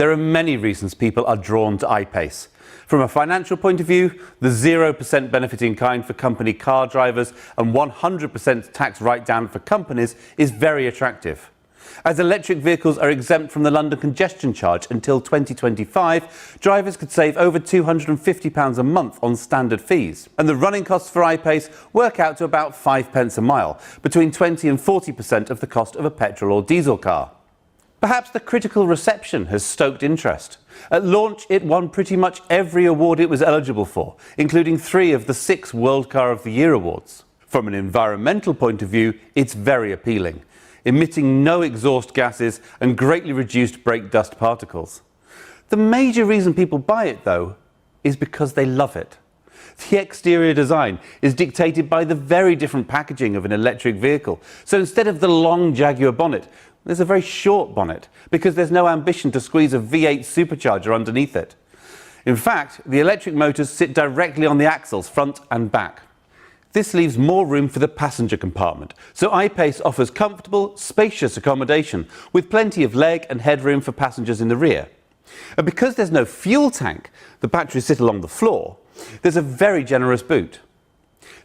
There are many reasons people are drawn to I-Pace. From a financial point of view, the 0% benefit in kind for company car drivers and 100% tax write-down for companies is very attractive. As electric vehicles are exempt from the London congestion charge until 2025, drivers could save over £250 a month on standard fees. And the running costs for I-Pace work out to about 5 pence a mile, between 20 and 40% of the cost of a petrol or diesel car. Perhaps the critical reception has stoked interest. At launch, it won pretty much every award it was eligible for, including 3 of the 6 World Car of the Year awards. From an environmental point of view, it's very appealing, emitting no exhaust gases and greatly reduced brake dust particles. The major reason people buy it, though, is because they love it. The exterior design is dictated by the very different packaging of an electric vehicle. So instead of the long Jaguar bonnet, there's a very short bonnet, because there's no ambition to squeeze a V8 supercharger underneath it. In fact, the electric motors sit directly on the axles, front and back. This leaves more room for the passenger compartment, so I-Pace offers comfortable, spacious accommodation, with plenty of leg and headroom for passengers in the rear. And because there's no fuel tank, the batteries sit along the floor, there's a very generous boot.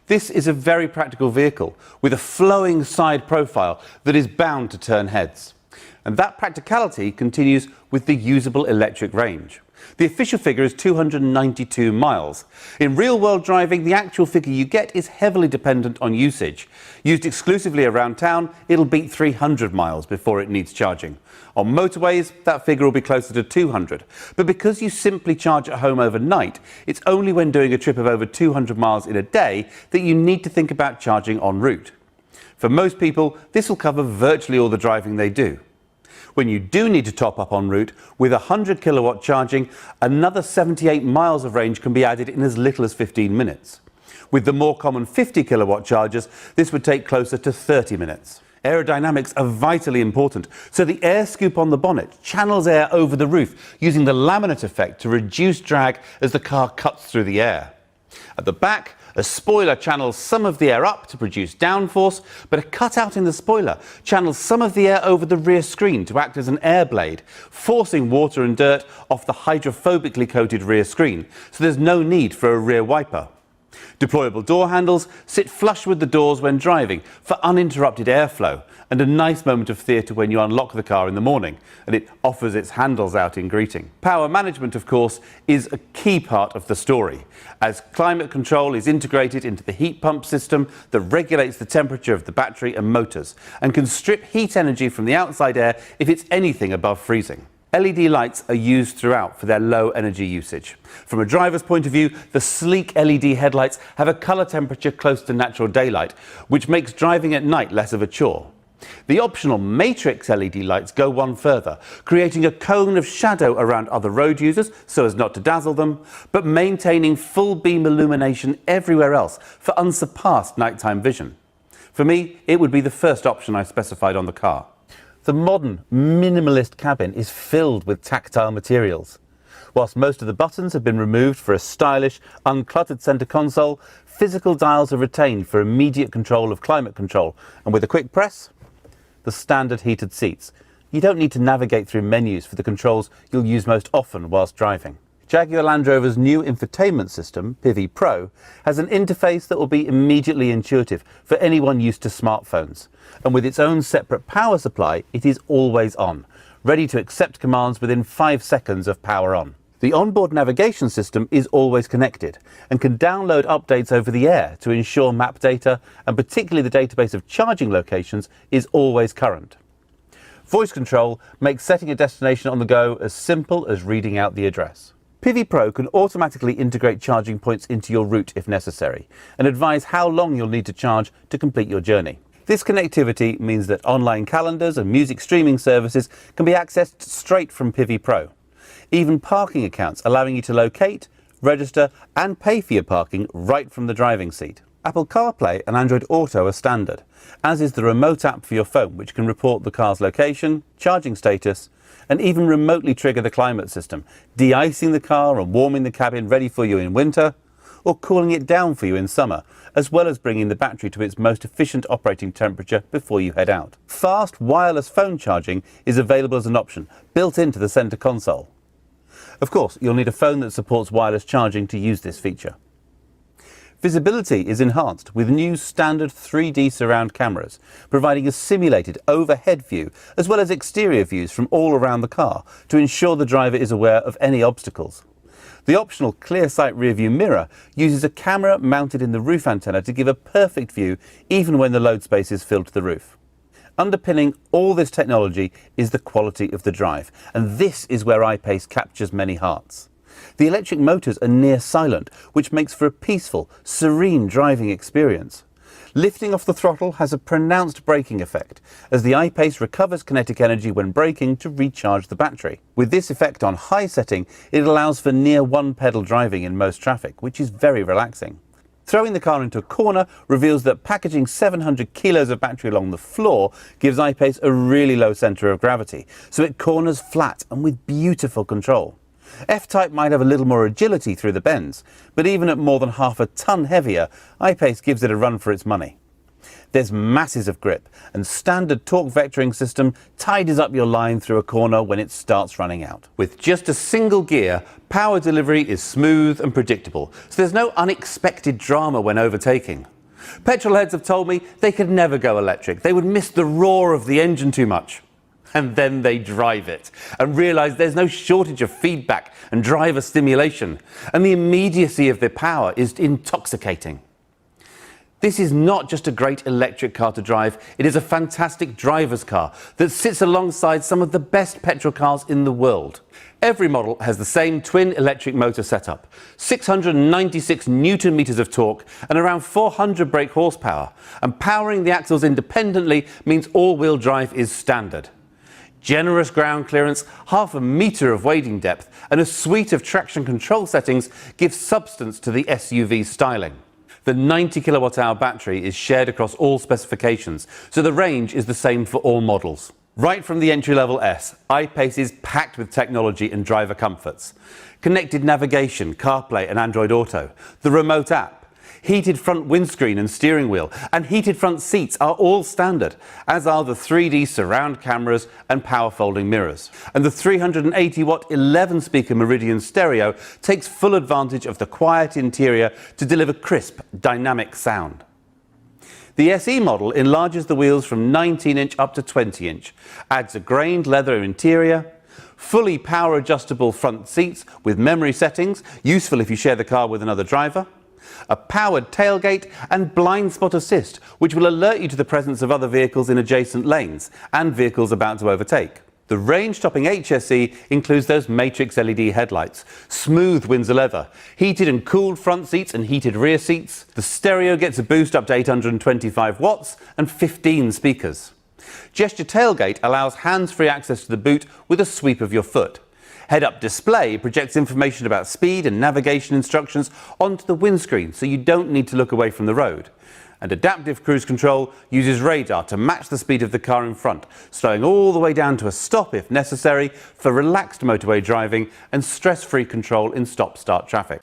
This is a very practical vehicle with a flowing side profile that is bound to turn heads. And that practicality continues with the usable electric range. The official figure is 292 miles. In real-world driving, the actual figure you get is heavily dependent on usage. Used exclusively around town, it'll beat 300 miles before it needs charging. On motorways, that figure will be closer to 200. But because you simply charge at home overnight, it's only when doing a trip of over 200 miles in a day that you need to think about charging en route. For most people, this will cover virtually all the driving they do. When you do need to top up en route, with 100 kilowatt charging, another 78 miles of range can be added in as little as 15 minutes. With the more common 50 kilowatt chargers, this would take closer to 30 minutes. Aerodynamics are vitally important, so the air scoop on the bonnet channels air over the roof, using the laminate effect to reduce drag as the car cuts through the air. At the back, a spoiler channels some of the air up to produce downforce, but a cutout in the spoiler channels some of the air over the rear screen to act as an air blade, forcing water and dirt off the hydrophobically coated rear screen, so there's no need for a rear wiper. Deployable door handles sit flush with the doors when driving for uninterrupted airflow, and a nice moment of theatre when you unlock the car in the morning and it offers its handles out in greeting. Power management, of course, is a key part of the story, as climate control is integrated into the heat pump system that regulates the temperature of the battery and motors and can strip heat energy from the outside air if it's anything above freezing. LED lights are used throughout for their low energy usage. From a driver's point of view, the sleek LED headlights have a colour temperature close to natural daylight, which makes driving at night less of a chore. The optional matrix LED lights go one further, creating a cone of shadow around other road users so as not to dazzle them, but maintaining full beam illumination everywhere else for unsurpassed nighttime vision. For me, it would be the first option I specified on the car. The modern, minimalist cabin is filled with tactile materials. Whilst most of the buttons have been removed for a stylish, uncluttered centre console, physical dials are retained for immediate control of climate control, and with a quick press, the standard heated seats. You don't need to navigate through menus for the controls you'll use most often whilst driving. Jaguar Land Rover's new infotainment system, PIVI Pro, has an interface that will be immediately intuitive for anyone used to smartphones. And with its own separate power supply, it is always on, ready to accept commands within 5 seconds of power on. The onboard navigation system is always connected and can download updates over the air to ensure map data, and particularly the database of charging locations, is always current. Voice control makes setting a destination on the go as simple as reading out the address. PIVI Pro can automatically integrate charging points into your route if necessary, and advise how long you'll need to charge to complete your journey. This connectivity means that online calendars and music streaming services can be accessed straight from PIVI Pro. Even parking accounts, allowing you to locate, register and pay for your parking right from the driving seat. Apple CarPlay and Android Auto are standard, as is the remote app for your phone, which can report the car's location, charging status, and even remotely trigger the climate system, de-icing the car and warming the cabin ready for you in winter, or cooling it down for you in summer, as well as bringing the battery to its most efficient operating temperature before you head out. Fast wireless phone charging is available as an option, built into the center console. Of course, you'll need a phone that supports wireless charging to use this feature. Visibility is enhanced with new standard 3D surround cameras, providing a simulated overhead view as well as exterior views from all around the car to ensure the driver is aware of any obstacles. The optional clear sight rear view mirror uses a camera mounted in the roof antenna to give a perfect view even when the load space is filled to the roof. Underpinning all this technology is the quality of the drive, and this is where I-Pace captures many hearts. The electric motors are near silent, which makes for a peaceful, serene driving experience. Lifting off the throttle has a pronounced braking effect, as the I-Pace recovers kinetic energy when braking to recharge the battery. With this effect on high setting, it allows for near one-pedal driving in most traffic, which is very relaxing. Throwing the car into a corner reveals that packaging 700 kilos of battery along the floor gives I-Pace a really low centre of gravity, so it corners flat and with beautiful control. F-Type might have a little more agility through the bends, but even at more than half a tonne heavier, I-Pace gives it a run for its money. There's masses of grip, and standard torque vectoring system tidies up your line through a corner when it starts running out. With just a single gear, power delivery is smooth and predictable, so there's no unexpected drama when overtaking. Petrolheads have told me they could never go electric. They would miss the roar of the engine too much. And then they drive it and realise there's no shortage of feedback and driver stimulation, and the immediacy of their power is intoxicating. This is not just a great electric car to drive, it is a fantastic driver's car that sits alongside some of the best petrol cars in the world. Every model has the same twin electric motor setup, 696 Newton meters of torque and around 400 brake horsepower, and powering the axles independently means all-wheel drive is standard. Generous ground clearance, half a metre of wading depth, and a suite of traction control settings give substance to the SUV styling. The 90 kilowatt-hour battery is shared across all specifications, so the range is the same for all models. Right from the entry-level S, I-Pace is packed with technology and driver comforts. Connected navigation, CarPlay and Android Auto, the remote app, heated front windscreen and steering wheel, and heated front seats are all standard, as are the 3D surround cameras and power folding mirrors. And the 380-watt 11-speaker Meridian stereo takes full advantage of the quiet interior to deliver crisp, dynamic sound. The SE model enlarges the wheels from 19-inch up to 20-inch, adds a grained leather interior, fully power-adjustable front seats with memory settings, useful if you share the car with another driver, a powered tailgate and blind spot assist, which will alert you to the presence of other vehicles in adjacent lanes and vehicles about to overtake. The range-topping HSE includes those matrix LED headlights, smooth Windsor leather, heated and cooled front seats and heated rear seats. The stereo gets a boost up to 825 watts and 15 speakers. Gesture tailgate allows hands-free access to the boot with a sweep of your foot. Head-up display projects information about speed and navigation instructions onto the windscreen, so you don't need to look away from the road. And adaptive cruise control uses radar to match the speed of the car in front, slowing all the way down to a stop if necessary for relaxed motorway driving and stress-free control in stop-start traffic.